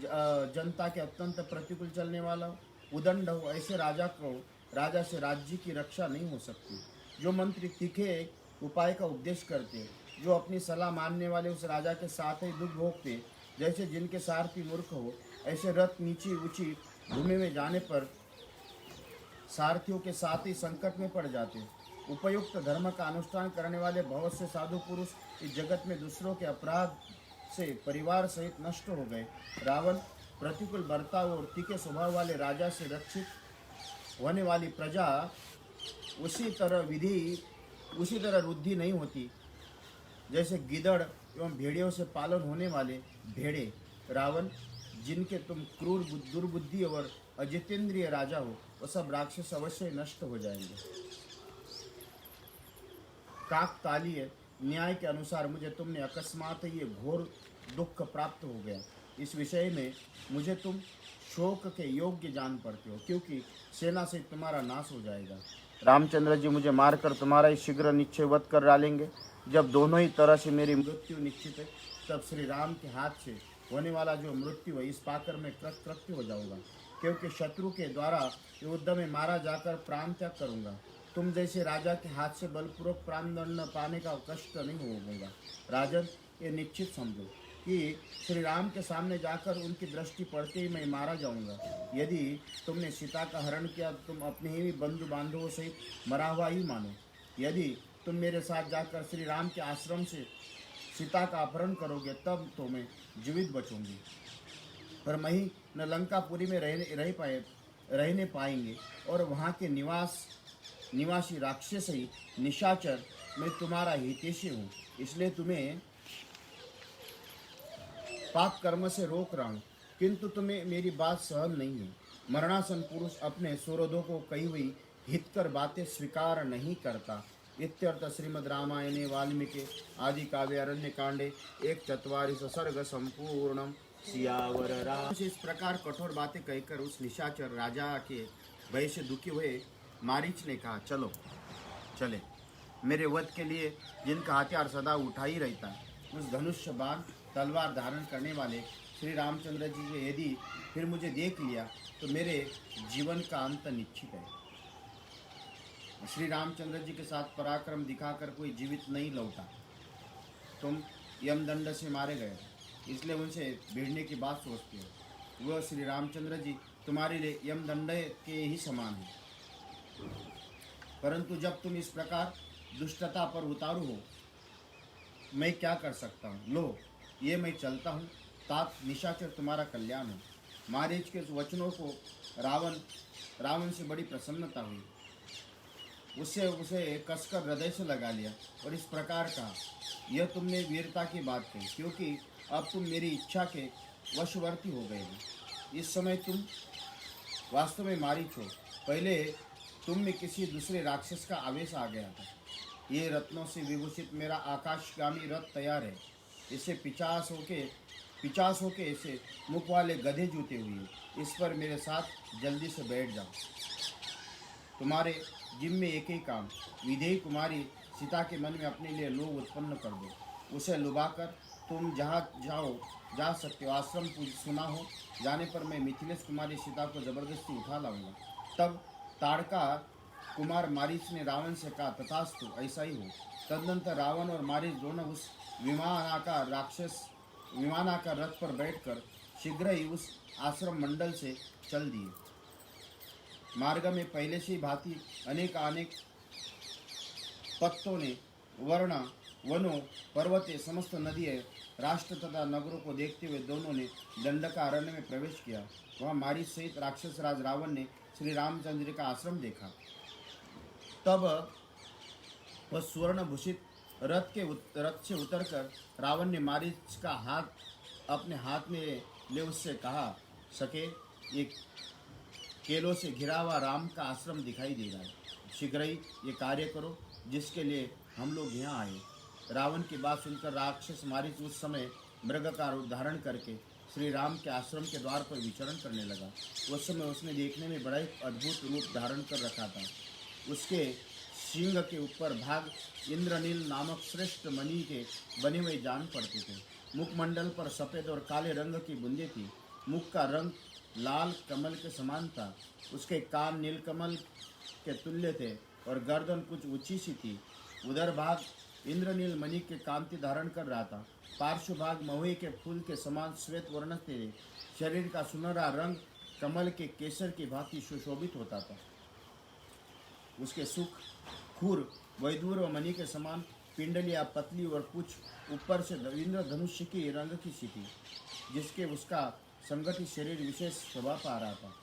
जनता के अत्यंत प्रतिकूल चलने वाला उदंड हो, ऐसे राजा से राज्य की रक्षा नहीं हो सकती। जो मंत्री तीखे उपाय का उपदेश करते, जो अपनी सलाह मानने वाले उस राजा के साथ ही दुख भोगते, जैसे जिनके सारथी मूर्ख हो, ऐसे रथ नीची ऊंची भूमि में जाने पर सारथियों के साथ ही संकट में पड़ जाते। उपयुक्त धर्म का अनुष्ठान करने वाले बहुत से साधु पुरुष इस जगत में दूसरों के अपराध से परिवार सहित नष्ट हो गए। रावण, प्रतिकूल बर्ताव और तीखे स्वभाव वाले राजा से रक्षित होने वाली प्रजा उसी तरह रुद्धि नहीं होती जैसे गिदड़ एवं भेड़ियों से पालन होने वाले भेड़े। रावण, जिनके तुम क्रूर, दुर्बुद्धि और अजितेंद्रिय राजा हो, वो सब राक्षस अवश्य नष्ट हो जाएंगे। काकतालीय न्याय के अनुसार मुझे तुमने अकस्मात ये घोर दुख प्राप्त हो गया। इस विषय में मुझे तुम शोक के योग्य जान पड़ते हो, क्योंकि सेना से तुम्हारा नाश हो जाएगा। रामचंद्र जी मुझे मारकर तुम्हारा ही शीघ्र निश्चय वध कर डालेंगे। जब दोनों ही तरह से मेरी मृत्यु निश्चित है, तब श्री राम के हाथ से होने वाला जो मृत्यु है, इस पाकर मैं कृत्य हो जाऊंगा, क्योंकि शत्रु के द्वारा युद्ध में मारा जाकर प्राण त्याग करूंगा। तुम जैसे राजा के हाथ से बलपूर्वक प्राण दंड पाने का कष्ट नहीं होगा। राजन, ये निश्चित समझो कि श्री राम के सामने जाकर उनकी दृष्टि पड़ते ही मैं मारा जाऊंगा। यदि तुमने सीता का हरण किया तो तुम अपने ही बंधु बांधवों सहित मरा हुआ ही मानो। यदि तुम मेरे साथ जाकर श्री राम के आश्रम से सीता का अपहरण करोगे तब तो मैं जीवित बचूंगी, पर मैं ही न लंकापुरी में रहने पाएंगे और वहाँ के निवासी राक्षस ही निशाचर मैं तुम्हारा हितैषी हूँ, इसलिए तुम्हें पाप कर्म से रोक रहा हूँ, किंतु तुम्हें मेरी बात सहन नहीं है। मरणासन पुरुष अपने सुहृदों को कही हुई हितकर बातें स्वीकार नहीं करता। इत्यर्थ श्रीमद् रामायणे वाल्मीकि आदि काव्य अरण्य कांडे 1/4 सर्ग संपूर्णम। सियावर राम। इस प्रकार कठोर बातें कहकर उस निशाचर राजा के भय से दुखी हुए मारीच ने कहा, चलो चले, मेरे वध के लिए जिनका हथियार सदा उठा ही रहता है, उस धनुष्य बाण तलवार धारण करने वाले श्री रामचंद्र जी ने यदि फिर मुझे देख लिया तो मेरे जीवन का अंत निश्चित है। श्री रामचंद्र जी के साथ पराक्रम दिखाकर कोई जीवित नहीं लौटा। तुम यमदंड से मारे गए, इसलिए उनसे भिड़ने की बात सोचते हो। वह श्री रामचंद्र जी तुम्हारे लिए यमदंड के ही समान है, परंतु जब तुम इस प्रकार दुष्टता पर उतारू हो, मैं क्या कर सकता हूँ। लो, ये मैं चलता हूँ, तात निशाचर तुम्हारा कल्याण हो। मारीच के वचनों को रावण से बड़ी प्रसन्नता हुई। उसे कसकर हृदय से लगा लिया और इस प्रकार कहा, यह तुमने वीरता की बात कही, क्योंकि अब तुम मेरी इच्छा के वशवर्ती हो गए हो। इस समय तुम वास्तव में मारीच हो। पहले तुम में किसी दूसरे राक्षस का आवेश आ गया था। ये रत्नों से विभूषित मेरा आकाशगामी रथ तैयार है। इसे 50 होके ऐसे मुख वाले गधे जूते हुए इस पर मेरे साथ जल्दी से बैठ जाओ। तुम्हारे जिम्मे एक ही काम, विधेयी कुमारी सीता के मन में अपने लिए लोभ उत्पन्न कर दो। उसे लुभाकर तुम जहाँ जा सकते हो। आश्रम सुना हो जाने पर मैं मिथिलेश कुमारी सीता को जबरदस्ती उठा लाऊंगा। तब ताड़का कुमार मारीच ने रावण से कहा, तथास्तु, ऐसा ही हो। तदनंतर रावण और मारीच दोनों उस विमानाकार रथ पर बैठकर शीघ्र ही उस आश्रम मंडल से चल दिए। मार्ग में पहले से ही भांति अनेक पत्तों ने वनों, पर्वते, समस्त नदियाँ, राष्ट्र तथा नगरों को देखते हुए दोनों ने दंडकारण्य में प्रवेश किया। वहाँ मारीच सहित राक्षस राज रावण ने श्री रामचंद्र का आश्रम देखा। तब वह स्वर्ण भूषित रथ से उतरकर रावण ने मारीच का हाथ अपने हाथ में ले उससे कहा, सके, ये केलों से घिरा हुआ राम का आश्रम दिखाई दे रहा है। शीघ्र ही ये कार्य करो जिसके लिए हम लोग यहाँ आए। रावण की बात सुनकर राक्षस मारीच उस समय मृग का रूप धारण करके श्री राम के आश्रम के द्वार पर विचरण करने लगा। उस समय उसने देखने में बड़ा एक अद्भुत रूप धारण कर रखा था। उसके सिंह के ऊपर भाग इंद्रनील नामक श्रेष्ठ मणि के बने हुए जान पड़ते थे। मुखमंडल पर सफ़ेद और काले रंग की बूंदें थी। मुख का रंग लाल कमल के समान था। उसके कान नीलकमल के तुल्य थे और गर्दन कुछ ऊंची सी थी। उधर भाग इंद्रनील मणि के कांति धारण कर रहा था। पार्श्व भाग महुए के फूल के समान श्वेत वर्ण थे। शरीर का सुनहरा रंग कमल के केसर की भांति सुशोभित होता था। उसके सुख खुर वैदूर व मणि के समान पिंडलियाँ पतली और पूछ ऊपर से इंद्रधनुष्य की रंग की सी थी, जिसके उसका संगठित शरीर विशेष शोभा पा रहा था।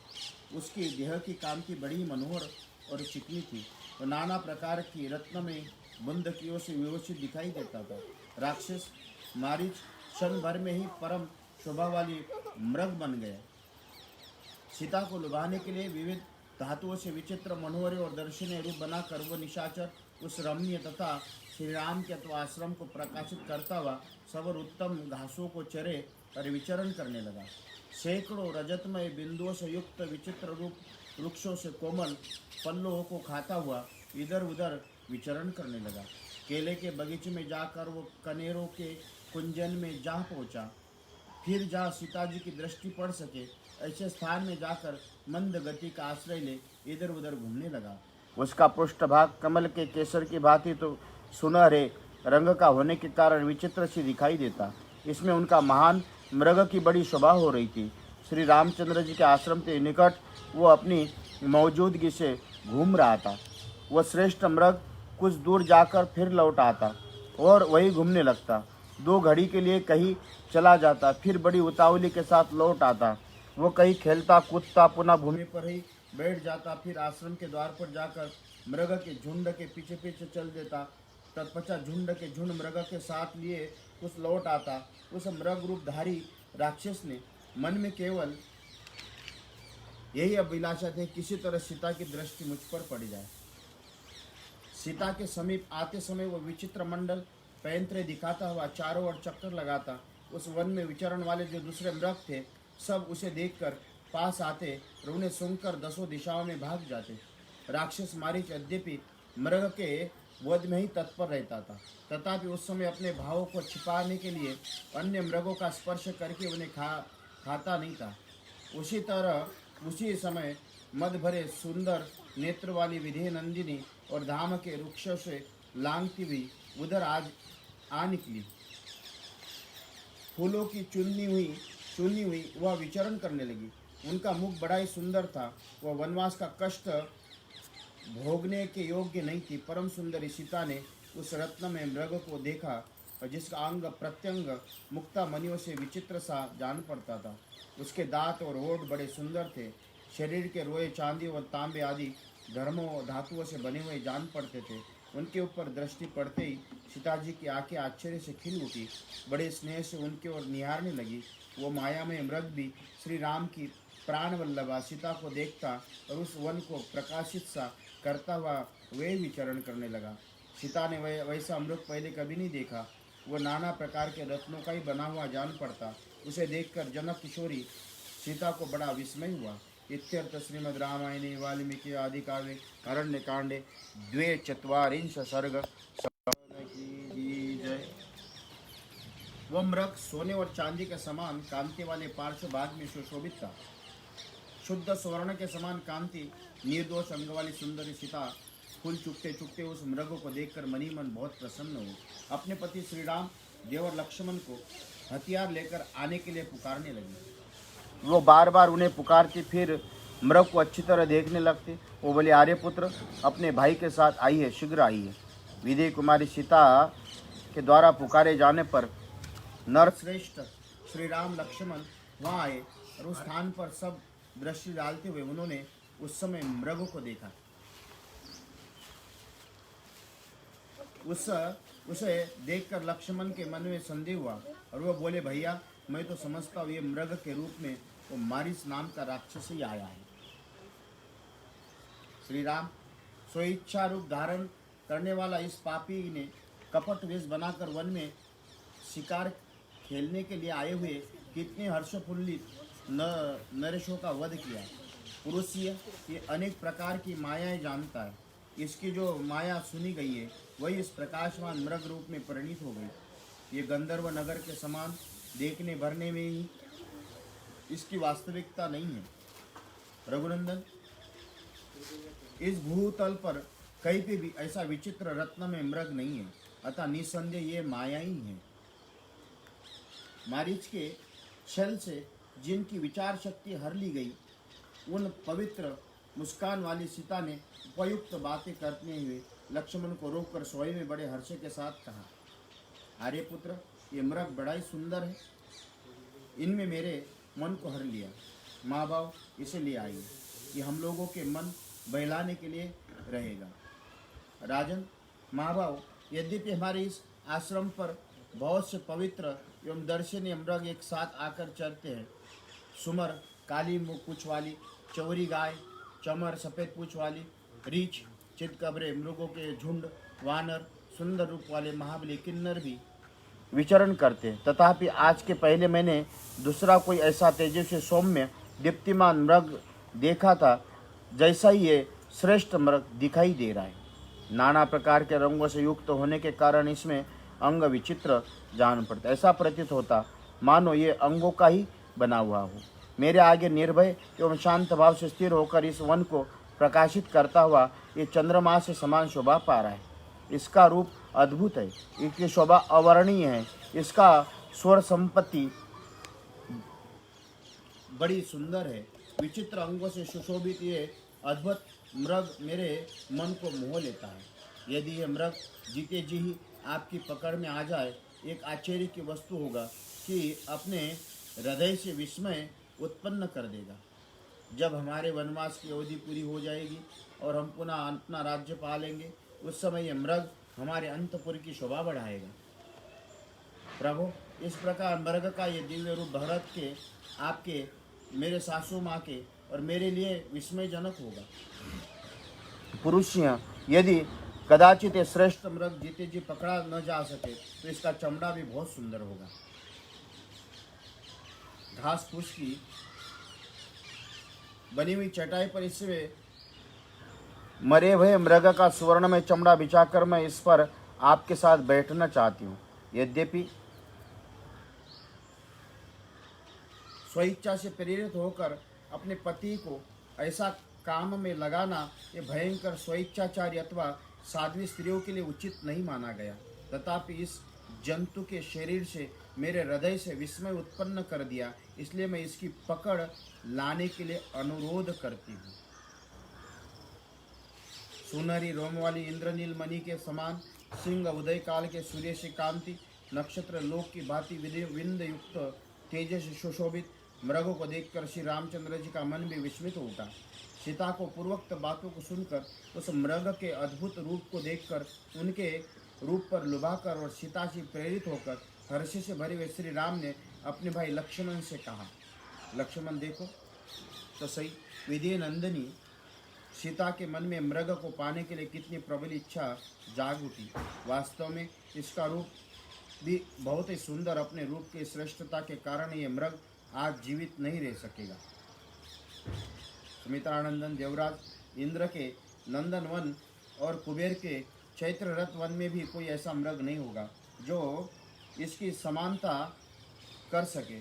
उसकी देह की कांति बड़ी मनोहर और चिकनी थी और नाना प्रकार की रत्न में बंदकियों से विभूषित दिखाई देता था। राक्षस मारीच क्षण भर में ही परम शोभा वाली मृग बन गया। सीता को लुभाने के लिए विविध धातुओं से विचित्र मनोहर और दर्शनीय रूप बनाकर वह निशाचर उस रमणीय तथा श्री राम के आश्रम को प्रकाशित करता हुआ सवर उत्तम घासों को चरे और विचरण करने लगा। सैकड़ों रजतमय बिंदुओं से युक्त विचित्र रूप वृक्षों से कोमल पल्लों को खाता हुआ इधर उधर विचरण करने लगा। केले के बगीचे में जाकर वो कनेरों के कुंजन में जा पहुंचा। फिर जहाँ सीता जी की दृष्टि पड़ सके ऐसे स्थान में जाकर मंद गति का आश्रय ले इधर उधर घूमने लगा। उसका पृष्ठभाग कमल के केसर की भांति तो सुनहरे रंग का होने के कारण विचित्र सी दिखाई देता। इसमें उनका महान मृग की बड़ी शोभा हो रही थी। श्री रामचंद्र जी के आश्रम के निकट वो अपनी मौजूदगी से घूम रहा था। वह श्रेष्ठ मृग कुछ दूर जाकर फिर लौट आता और वही घूमने लगता। 2 घड़ी के लिए कहीं चला जाता, फिर बड़ी उतावली के साथ लौट आता। वो कहीं खेलता कूदता, पुनः भूमि पर ही बैठ जाता, फिर आश्रम के द्वार पर जाकर मृग के झुंड के पीछे पीछे चल देता। तत्पश्चात झुंड के झुंड मृग के साथ लिए कुछ लौट आता। उस मृग रूपधारी राक्षस ने मन में केवल यही अभिलाषा थी, किसी तरह सीता की दृष्टि मुझ पर पड़ जाए। सीता के समीप आते समय वो विचित्र मंडल पैंतरे दिखाता हुआ चारों ओर चक्कर लगाता। उस वन में विचरण वाले जो दूसरे मृग थे, सब उसे देखकर पास आते और उन्हें सुनकर 10 दिशाओं में भाग जाते। राक्षस मारीच यद्यपि मृग के वध में ही तत्पर रहता था, तथापि उस समय अपने भावों को छिपाने के लिए अन्य मृगों का स्पर्श करके उन्हें खाता नहीं था। उसी समय मद भरे सुंदर नेत्र वाली विधेय नंदिनी और धाम के वृक्षों से लांघती हुई उधर आज आ निकली। फूलों की चुनी हुई वह विचरण करने लगी। उनका मुख बड़ा ही सुंदर था। वह वनवास का कष्ट भोगने के योग्य नहीं थी। परम सुंदरी सीता ने उस रत्न में मृग को देखा और जिसका अंग प्रत्यंग मुक्ता मणियों से विचित्र सा जान पड़ता था। उसके दांत और होठ बड़े सुंदर थे। शरीर के रोए चांदी और तांबे आदि धर्मों और धातुओं से बने हुए जान पड़ते थे। उनके ऊपर दृष्टि पड़ते ही सीता जी की आंखें आश्चर्य से खिल उठी, बड़े स्नेह से उनके ओर निहारने लगी। वो माया में मृग भी श्री राम की प्राण वल्लभा सीता को देखता और उस वन को प्रकाशित सा करता हुआ वे विचरण करने लगा। सीता ने वैसा मृग पहले कभी नहीं देखा। वो नाना प्रकार के रत्नों का ही बना हुआ जान पड़ता। उसे देखकर जनक किशोरी सीता को बड़ा विस्मय हुआ। इत्यर्थ श्रीमद् रामायणे वाल्मीकि आदि काव्ये अरण्य कांडे 2 सर्ग। जय। वह मृग सोने और चांदी के समान कांति वाले पार्श्व भाग में सुशोभित था। शुद्ध स्वर्ण के समान कांति निर्दोष अंग वाली सुंदरी सीता फूल चुकते चुकते उस मृग को देखकर मनी मन बहुत प्रसन्न हुई। अपने पति श्री राम देवर लक्ष्मण को हथियार लेकर आने के लिए पुकारने लगी। वो बार बार उन्हें पुकारती, फिर मृग को अच्छी तरह देखने लगती। वो बोले, आर्य पुत्र अपने भाई के साथ आइए, शीघ्र आइए। विदेह कुमारी सीता के द्वारा पुकारे जाने पर नरश्रेष्ठ श्री राम लक्ष्मण वहाँ आए और उस स्थान पर सब दृष्टि डालते हुए उन्होंने उस समय मृग को देखा। उसे देखकर लक्ष्मण के मन में संदेह हुआ और वह बोले, भैया मैं तो समझता हूँ ये मृग के रूप में वो मारिस नाम का राक्षस ही आया है। श्री राम स्वेच्छा रूप धारण करने वाला इस पापी ने कपट वेश बनाकर वन में शिकार खेलने के लिए आए हुए कितने हर्षोल्लित नरेशों का वध किया। पुरुष ये अनेक प्रकार की मायाएं जानता है। इसकी जो माया सुनी गई है वही इस प्रकाशमान मृग रूप में परिणित हो गई। ये गंधर्व नगर के समान देखने भरने में ही इसकी वास्तविकता नहीं है। रघुनंदन, इस भूतल पर कहीं पे भी ऐसा विचित्र रत्न में मृग नहीं है, अतः निसंदेह ये माया ही है। मारीच के छल से जिनकी विचार शक्ति हर ली गई, उन पवित्र मुस्कान वाली सीता ने उपयुक्त बातें करते हुए लक्ष्मण को रोककर सोए में बड़े हर्ष के साथ कहा, आर्यपुत्र ये मृग बड़ा ही सुंदर है। इनमें मेरे मन को हर लिया। माँ बाप इसे ले आइए, ये हम लोगों के मन बहलाने के लिए रहेगा। राजन, माँ बाप यद्यपि हमारे इस आश्रम पर बहुत से पवित्र एवं दर्शनीय मृग एक साथ आकर चरते हैं। सुमर काली मुख पूछ वाली, चौरी गाय, चमर सफ़ेद पूछ वाली, रीछ, चितकबरे मृगों के झुंड, वानर, सुंदर रूप वाले महाबली किन्नर भी विचरण करते। तथापि आज के पहले मैंने दूसरा कोई ऐसा तेजस्वी सौम्य दीप्तिमान मृग देखा था जैसा ही ये श्रेष्ठ मृग दिखाई दे रहा है। नाना प्रकार के रंगों से युक्त होने के कारण इसमें अंग विचित्र जान पड़ता। ऐसा प्रतीत होता मानो ये अंगों का ही बना हुआ हो। मेरे आगे निर्भय एवं शांत भाव से स्थिर होकर इस वन को प्रकाशित करता हुआ ये चंद्रमा से समान शोभा पा रहा है। इसका रूप अद्भुत है, इसकी शोभा अवर्णीय है। इसका स्वर संपत्ति बड़ी सुंदर है। विचित्र अंगों से सुशोभित ये अद्भुत मृग मेरे मन को मोह लेता है। यदि यह मृग जीते जी ही आपकी पकड़ में आ जाए, एक आश्चर्य की वस्तु होगा कि अपने हृदय से विस्मय उत्पन्न कर देगा। जब हमारे वनवास की अवधि पूरी हो जाएगी और हम पुनः अपना राज्य पालेंगे, उस समय यह मृग हमारे अंतपुर की शोभा बढ़ाएगा। प्रभु, इस प्रकार मृग का ये दिव्य रूप भरत के, आपके, मेरे सासू माँ के और मेरे लिए विस्मयजनक होगा। पुरुष यदि कदाचित ये श्रेष्ठ मृग जीते जी पकड़ा न जा सके तो इसका चमड़ा भी बहुत सुंदर होगा। घास फूस की बनी हुई चटाई पर इससे मरे हुए मृग का सुवर्ण में चमड़ा बिछाकर मैं इस पर आपके साथ बैठना चाहती हूँ। यद्यपि स्वेच्छा से प्रेरित होकर अपने पति को ऐसा काम में लगाना ये भयंकर स्वेच्छाचारी अथवा साध्वी स्त्रियों के लिए उचित नहीं माना गया। तथापि इस जंतु के शरीर से मेरे हृदय से विस्मय उत्पन्न कर दिया, इसलिए मैं इसकी पकड़ लाने के लिए अनुरोध करती हूँ। सुनहरी रोम वाली इंद्रनील मणि के समान सिंह, उदय काल के सूर्य से कांति, नक्षत्र लोक की भांति विंद युक्त तेजस से सुशोभित मृगों को देखकर श्री रामचंद्र जी का मन भी विस्मित उठा। सीता को पूर्वोक्त बातों को सुनकर, उस मृग के अद्भुत रूप को देखकर, उनके रूप पर लुभाकर और सीता से प्रेरित होकर हर्ष से भरे हुए श्री राम ने अपने भाई लक्ष्मण से कहा, लक्ष्मण देखो तो सही, विधि नंदिनी सीता के मन में मृग को पाने के लिए कितनी प्रबल इच्छा जाग उठी। वास्तव में इसका रूप भी बहुत ही सुंदर, अपने रूप की श्रेष्ठता के कारण ये मृग आज जीवित नहीं रह सकेगा। सुमित्रानंदन देवराज इंद्र के नंदन वन और कुबेर के चैत्र रथ वन में भी कोई ऐसा मृग नहीं होगा जो इसकी समानता कर सके।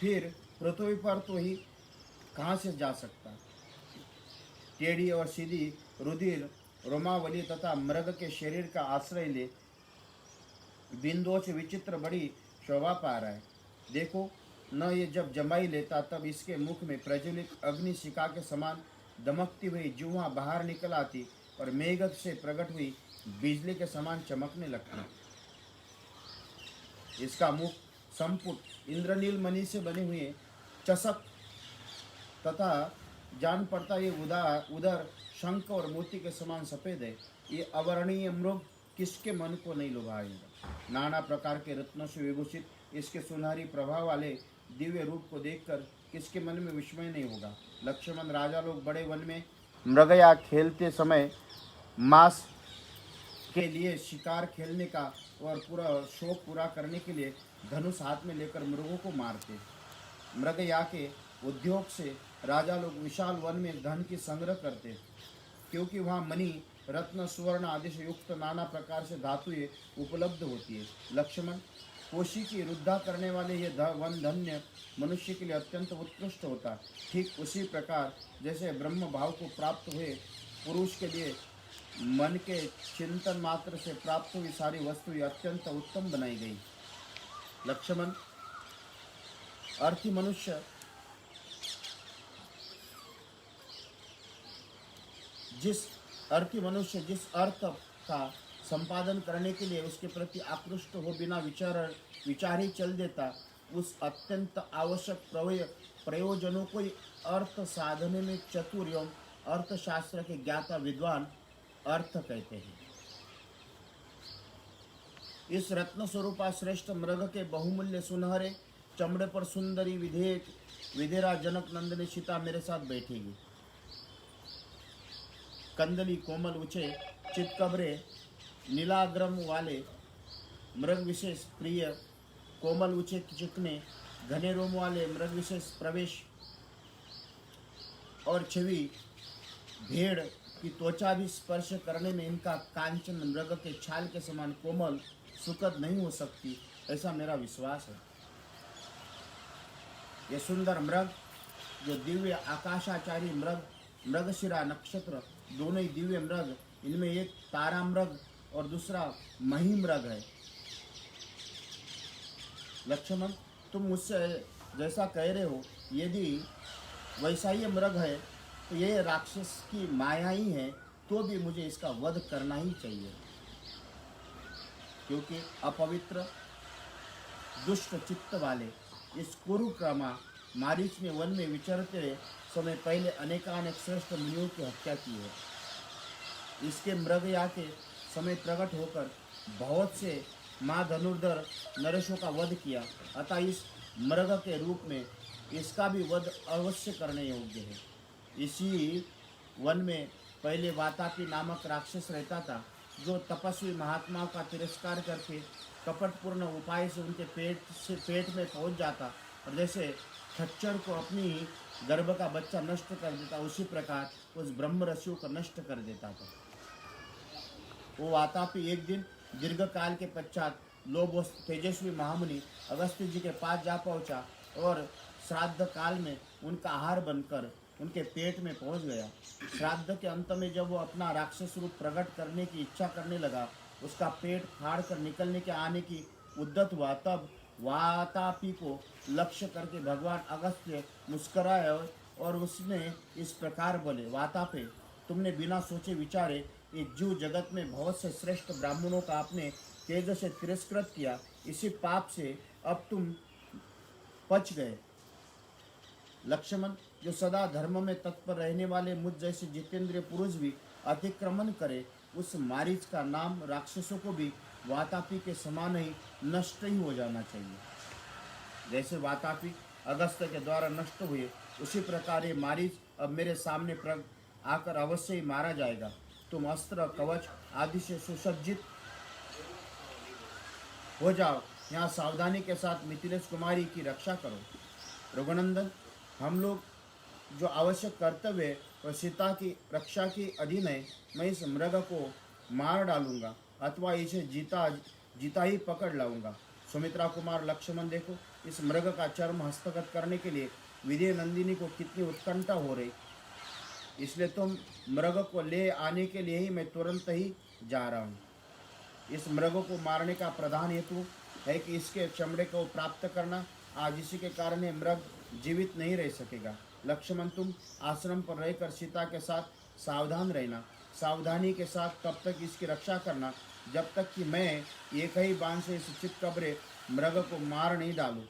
फिर पृथ्वी पर तो ही कहाँ से जा सकता। टेढ़ी और सीधी रुधिर रोमावली तथा मृग के शरीर का आश्रय ले बिंदुओं से विचित्र बड़ी शोभा पा रहा है। देखो न, ये जब जमाई लेता तब इसके मुख में प्रज्वलित अग्निशिखा के समान दमकती हुई जुआ बाहर निकल आती और मेघ से प्रकट हुई बिजली के समान चमकने लगती। इसका मुख संपुट इंद्रनील मणि से बने हुए चषक तथा जान पड़ता ये उदर शंख और मोती के समान सफेद है। ये अवर्णीय मृग किसके मन को नहीं लुभाएगा। नाना प्रकार के रत्नों से विभूषित इसके सुनहरी प्रभाव वाले दिव्य रूप को देखकर किसके मन में विस्मय नहीं होगा। लक्ष्मण, राजा लोग बड़े वन में मृगया खेलते समय मांस के लिए शिकार खेलने का और पूरा शौक पूरा करने के लिए धनुष हाथ में लेकर मृगों को मारते। मृगया के उद्योग से राजा लोग विशाल वन में धन की संग्रह करते, क्योंकि वहाँ मणि, रत्न, सुवर्ण आदि से युक्त नाना प्रकार से धातुएं उपलब्ध होती है। लक्ष्मण, कोशी की रुद्धा करने वाले ये वन धन्य मनुष्य के लिए अत्यंत उत्कृष्ट होता। ठीक उसी प्रकार जैसे ब्रह्म भाव को प्राप्त हुए पुरुष के लिए मन के चिंतन मात्र से प्राप्त हुई सारी वस्तुएं अत्यंत उत्तम बनाई गई। लक्ष्मण, अर्थी मनुष्य जिस अर्थ का संपादन करने के लिए उसके प्रति आकृष्ट हो बिना विचार ही चल देता, उस अत्यंत आवश्यक प्रयोजनों को अर्थ साधने में चतुर एवं अर्थशास्त्र के ज्ञाता विद्वान अर्थ कहते हैं। इस रत्न स्वरूपा श्रेष्ठ मृग के बहुमूल्य सुनहरे चमड़े पर सुंदरी विधेरा जनक नंदिनी सीता मेरे साथ बैठेगी। कंदली कोमल ऊंचे चितकबरे नीलाग्रम वाले मृग विशेष प्रिय, कोमल ऊंचे चिकने घने रोम वाले मृग विशेष प्रवेश और छवि भेड़ की त्वचा भी स्पर्श करने में इनका कांचन मृग के छाल के समान कोमल सुखद नहीं हो सकती, ऐसा मेरा विश्वास है। यह सुंदर मृग जो दिव्य आकाशाचारी मृग, मृगशिरा नक्षत्र दोनों ही दिव्य मृग, इनमें एक तारा मृग और दूसरा मही मृग है। लक्ष्मण, तुम मुझसे जैसा कह रहे हो, यदि वैसा ही मृग है तो ये राक्षस की माया ही है, तो भी मुझे इसका वध करना ही चाहिए, क्योंकि अपवित्र दुष्ट चित्त वाले इस कुरुक्रमा मारीच ने वन में विचरते समय पहले अनेकानेक श्रेष्ठ मुनियों की हत्या की है। इसके मृगया के समय प्रकट होकर बहुत से माँ धनुर्धर नरेशों का वध किया, अतः इस मृग के रूप में इसका भी वध अवश्य करने योग्य है। इसी वन में पहले वातापी नामक राक्षस रहता था, जो तपस्वी महात्माओं का तिरस्कार करके कपटपूर्ण उपाय से उनके पेट में पहुंच जाता, और जैसे खच्चर को अपनी गर्भ का बच्चा नष्ट कर देता, उसी प्रकार उस ब्रह्म ऋषियों को नष्ट कर देता था। वो वातापी एक दिन दीर्घ काल के पश्चात लोभ तेजस्वी महामुनि अगस्त्य जी के पास जा पहुंचा और श्राद्ध काल में उनका आहार बनकर उनके पेट में पहुंच गया। श्राद्ध के अंत में जब वो अपना राक्षस रूप प्रकट करने की इच्छा करने लगा, उसका पेट फाड़ कर निकलने के आने की उद्यत हुआ, तब वातापी को लक्ष्य करके भगवान अगस्त्य मुस्कुराए और उसने इस प्रकार बोले, वातापे, तुमने बिना सोचे विचारे इस जीव जगत में बहुत से श्रेष्ठ ब्राह्मणों का आपने तेज से तिरस्कृत किया, इसी पाप से अब तुम पच गए। लक्ष्मण, जो सदा धर्म में तत्पर रहने वाले मुझ जैसे जितेंद्रिय पुरुष भी अतिक्रमण करे, उस मारीच का नाम राक्षसों को भी वातापी के समान ही नष्ट ही हो जाना चाहिए। जैसे वातापी अगस्त्य के द्वारा नष्ट हुए, उसी प्रकार ये मारीच अब मेरे सामने आकर अवश्य ही मारा जाएगा। तुम अस्त्र कवच आदि से सुसज्जित हो जाओ, यहाँ सावधानी के साथ मिथिलेश कुमारी की रक्षा करो। रघुनंदन, हम लोग जो आवश्यक कर्तव्य वह सीता की रक्षा के अधीन है। मैं इस मृग को मार डालूंगा अथवा इसे जीता ही पकड़ लाऊंगा। सुमित्रा कुमार लक्ष्मण, देखो इस मृग का चर्म हस्तगत करने के लिए विजय नंदिनी को कितनी उत्कंठा हो रही, इसलिए तुम मृग को ले आने के लिए ही मैं तुरंत ही जा रहा हूँ। इस मृग को मारने का प्रधान हेतु है कि इसके चमड़े को प्राप्त करना, आज इसी के कारण ये मृग जीवित नहीं रह सकेगा। लक्ष्मण, तुम आश्रम पर रहकर सीता के साथ सावधान रहना, सावधानी के साथ तब तक इसकी रक्षा करना जब तक कि मैं एक ही बाण से इस चितकबरे मृग को मार नहीं डालूं।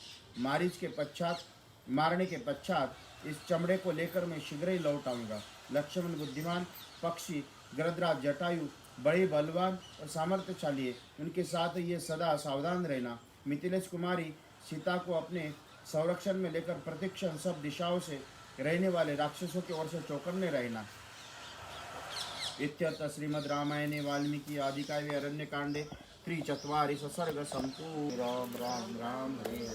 मारने के पश्चात इस चमड़े को लेकर मैं शीघ्र ही लौट आऊँगा। लक्ष्मण बुद्धिमान पक्षी गृध्राज जटायु बड़े बलवान और सामर्थ्यशाली है, उनके साथ ये सदा सावधान रहना। मिथिलेश कुमारी सीता को अपने संरक्षण में लेकर प्रतिक्षण सब दिशाओं से रहने वाले राक्षसों की ओर से चौकन्ने रहना। इत्यर्थ श्रीमद् रामायणे वाल्मीकि आदि काव्ये अरण्यकांडे 3 सर्ग संपूर्ण। राम राम राम हरे।